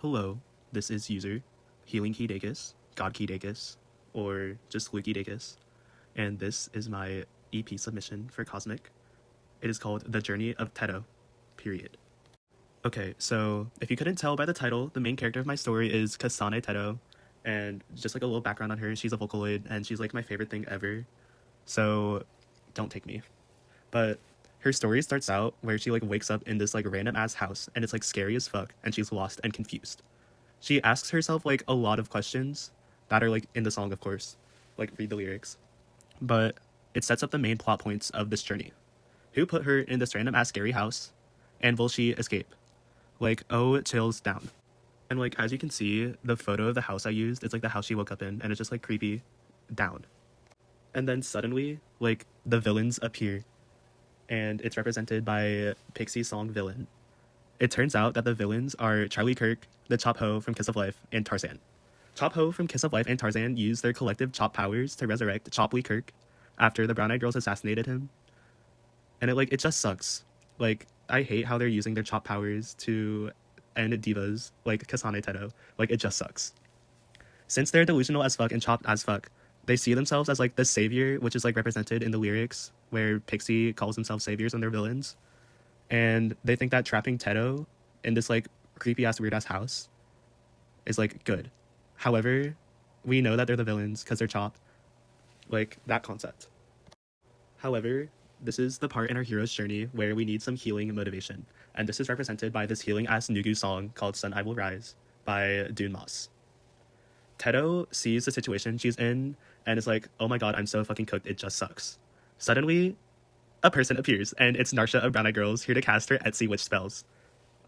Hello, this is user Healing Key Dakis, God Key Dakis, or just Luki Dakis, and this is my EP submission for Cosmic. It is called The Journey of Teto, period. Okay, so if you couldn't tell by the title, the main character of my story is Kasane Teto, and just like a little background on her, she's a Vocaloid, and she's like my favorite thing ever, so don't take me. But her story starts out where she like wakes up in this like random ass house, and it's like scary as fuck, and she's lost and confused. She asks herself like a lot of questions that are like in the song, of course, like read the lyrics, but it sets up the main plot points of this journey. Who put her in this random ass scary house, and will she escape? Like, oh, chills down. And like as you can see, the photo of the house I used, it's like the house she woke up in, and it's just like creepy down. And then suddenly, like the villains appear, and it's represented by Pixie's song Villain. It turns out that the villains are Charlie Kirk, the Chop Ho from Kiss of Life, and Tarzan. Chop Ho from Kiss of Life and Tarzan use their collective chop powers to resurrect Chop Lee Kirk after the Brown Eyed Girls assassinated him. And it just sucks. Like, I hate how they're using their chop powers to end divas like Kasane Teto. Like, it just sucks. Since they're delusional as fuck and chopped as fuck, they see themselves as like the savior, which is like represented in the lyrics where Pixie calls themselves saviors and they're villains. And they think that trapping Teto in this like creepy ass weird ass house is like good. However, we know that they're the villains because they're chopped. Like that concept. However, this is the part in our hero's journey where we need some healing and motivation. And this is represented by this healing ass Nugu song called Sun I Will Rise by Dune Moss. Teto sees the situation she's in and is like, oh my god, I'm so fucking cooked, it just sucks. Suddenly, a person appears, and it's Narsha of Brown Eyed Girls here to cast her Etsy witch spells.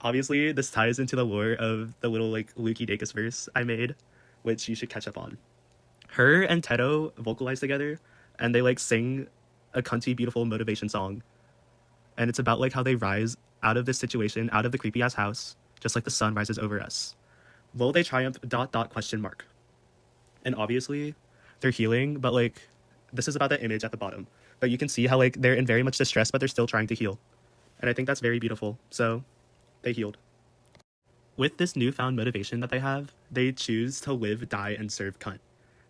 Obviously, this ties into the lore of the little like Luki Dakis verse I made, which you should catch up on. Her and Teto vocalize together, and they like sing a cunty beautiful motivation song. And it's about like how they rise out of this situation, out of the creepy ass house, just like the sun rises over us. Will they triumph? ... question mark. And obviously, they're healing, but like this is about the image at the bottom. But you can see how like they're in very much distress, but they're still trying to heal. And I think that's very beautiful. So they healed. With this newfound motivation that they have, they choose to live, die, and serve cunt.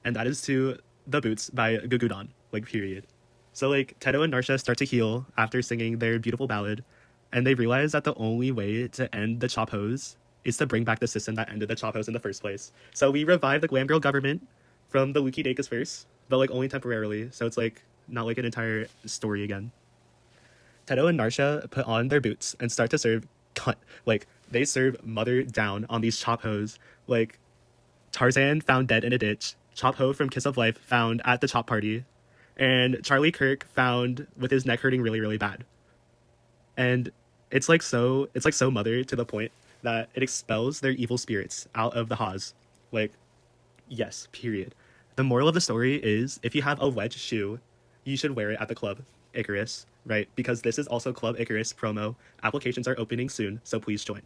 And that is to The Boots by Gugudan, like period. So like Teto and Narsha start to heal after singing their beautiful ballad, and they realize that the only way to end the Chop Hos is to bring back the system that ended the Chop Hos in the first place. So we revive the Glam Girl government from the Luki Dakis verse, but like only temporarily, so it's like not like an entire story again. Teto and Narsha put on their boots and start to serve cunt. Like, they serve mother down on these Chop Hos. Like, Tarzan found dead in a ditch, Chop Ho from Kiss of Life found at the Chop Party, and Charlie Kirk found with his neck hurting really, really bad. And it's like so mother to the point that it expels their evil spirits out of the Haas. Like, yes, period. The moral of the story is, if you have a wedge shoe, you should wear it at the club, Icarus, right? Because this is also Club Icarus promo. Applications are opening soon, so please join.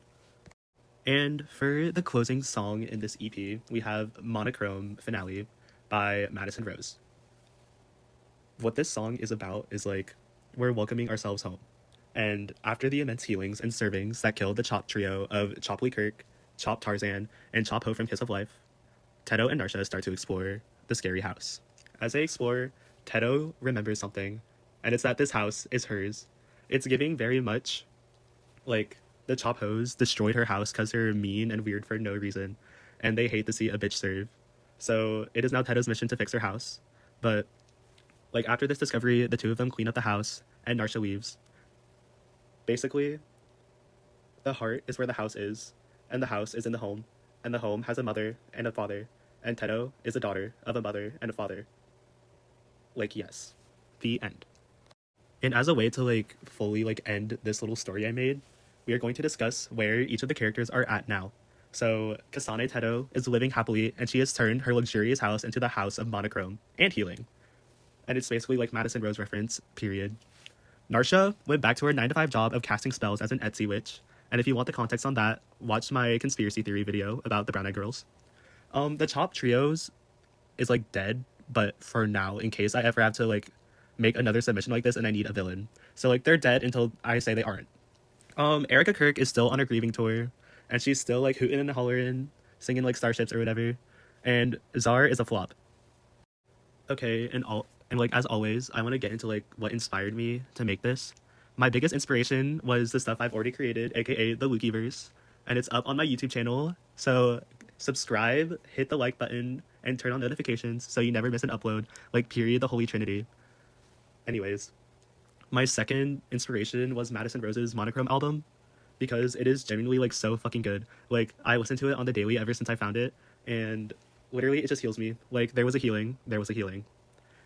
And for the closing song in this EP, we have Monochrome Finale by Madison Rose. What this song is about is like, we're welcoming ourselves home. And after the immense healings and servings that killed the Chop trio of Chop Lee Kirk, Chop Tarzan, and Chop Ho from Kiss of Life, Teto and Narsha start to explore the scary house. As they explore, Teto remembers something, and it's that this house is hers. It's giving very much like the Chop Hos destroyed her house because they're mean and weird for no reason, and they hate to see a bitch serve. So it is now Teto's mission to fix her house. But like after this discovery, the two of them clean up the house, and Narsha leaves. Basically, the heart is where the house is, and the house is in the home, and the home has a mother and a father, and Teto is a daughter of a mother and a father. Like, yes. The end. And as a way to like fully like end this little story I made, we are going to discuss where each of the characters are at now. So Kasane Teto is living happily, and she has turned her luxurious house into the house of monochrome and healing. And it's basically like Madison Rose reference, period. Narsha went back to her 9-to-5 job of casting spells as an Etsy witch. And if you want the context on that, watch my conspiracy theory video about the Brown Eyed Girls. The Chop Trios is like dead, but for now, in case I ever have to like make another submission like this and I need a villain. So like they're dead until I say they aren't. Erica Kirk is still on her grieving tour, and she's still like hooting and hollering, singing like starships or whatever. And Czar is a flop. Okay, and like as always, I want to get into like what inspired me to make this. My biggest inspiration was the stuff I've already created, aka the Wookieverse, and it's up on my YouTube channel. So subscribe, hit the like button, and turn on notifications so you never miss an upload. Like period, the Holy Trinity. Anyways, my second inspiration was Madison Rose's Monochrome album because it is genuinely like so fucking good. Like I listen to it on the daily ever since I found it, and literally it just heals me. Like there was a healing, there was a healing.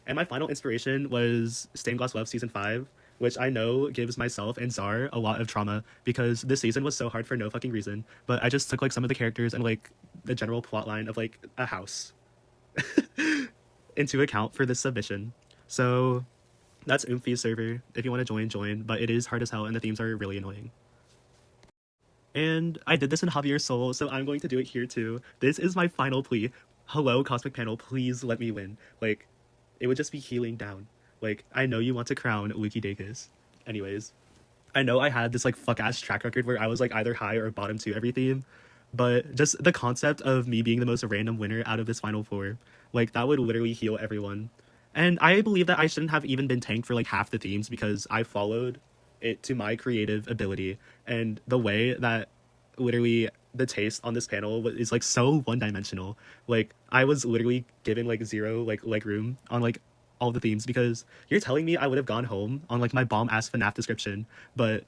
And my final inspiration was Stained Glass Love season 5, which I know gives myself and Czar a lot of trauma because this season was so hard for no fucking reason. But I just took like some of the characters and like the general plot line of like a house into account for this submission. So that's Oomphy's server. If you want to join, join. But it is hard as hell and the themes are really annoying. And I did this in Javier's Soul, so I'm going to do it here too. This is my final plea. Hello, Cosmic Panel, please let me win. Like, it would just be healing down. Like, I know you want to crown Wiki Dakis. Anyways, I know I had this like fuck ass track record where I was like either high or bottom 2 every theme, but just the concept of me being the most random winner out of this final 4, like that would literally heal everyone. And I believe that I shouldn't have even been tanked for like half the themes because I followed it to my creative ability, and the way that literally the taste on this panel is like so one-dimensional. Like I was literally given like 0 like leg room on like all the themes because you're telling me I would have gone home on like my bomb ass FNAF description, but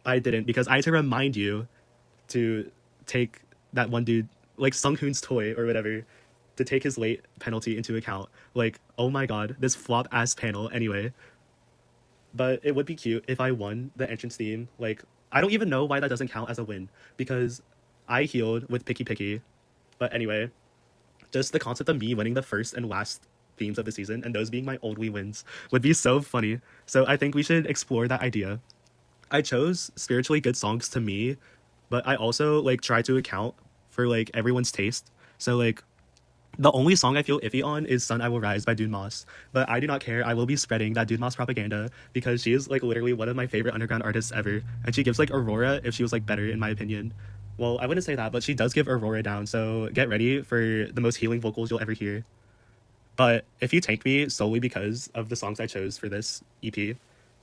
I didn't because I had to remind you to take that one dude like Sung Hoon's toy or whatever to take his late penalty into account. Like, oh my god, this flop ass panel anyway. But it would be cute if I won the entrance theme. Like, I don't even know why that doesn't count as a win because I healed with Picky Picky. But anyway, just the concept of me winning the first and last themes of the season and those being my only wins would be so funny. So I think we should explore that idea. I chose spiritually good songs to me, but I also like try to account for like everyone's taste. So like the only song I feel iffy on is Sun I Will Rise by Dune Moss, but I do not care. I will be spreading that Dune Moss propaganda because she is like literally one of my favorite underground artists ever, and she gives like Aurora if she was like better in my opinion. Well, I wouldn't say that, but she does give Aurora down, so get ready for the most healing vocals you'll ever hear. But if you tank me solely because of the songs I chose for this EP,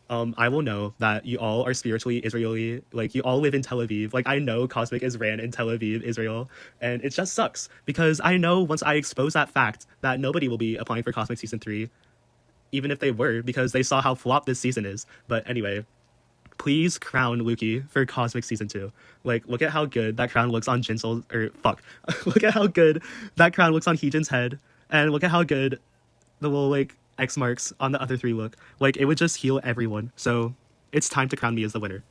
I will know that you all are spiritually Israeli. Like, you all live in Tel Aviv. Like, I know Cosmic is ran in Tel Aviv, Israel, and it just sucks because I know once I expose that fact that nobody will be applying for Cosmic Season 3, even if they were, because they saw how flop this season is. But anyway, please crown Luki for Cosmic Season 2. Like, look at how good that crown looks on Jinsel's, or fuck. Look at how good that crown looks on Heejin's head, and look at how good the little, like, X marks on the other 3 look. Like, it would just heal everyone. So it's time to crown me as the winner.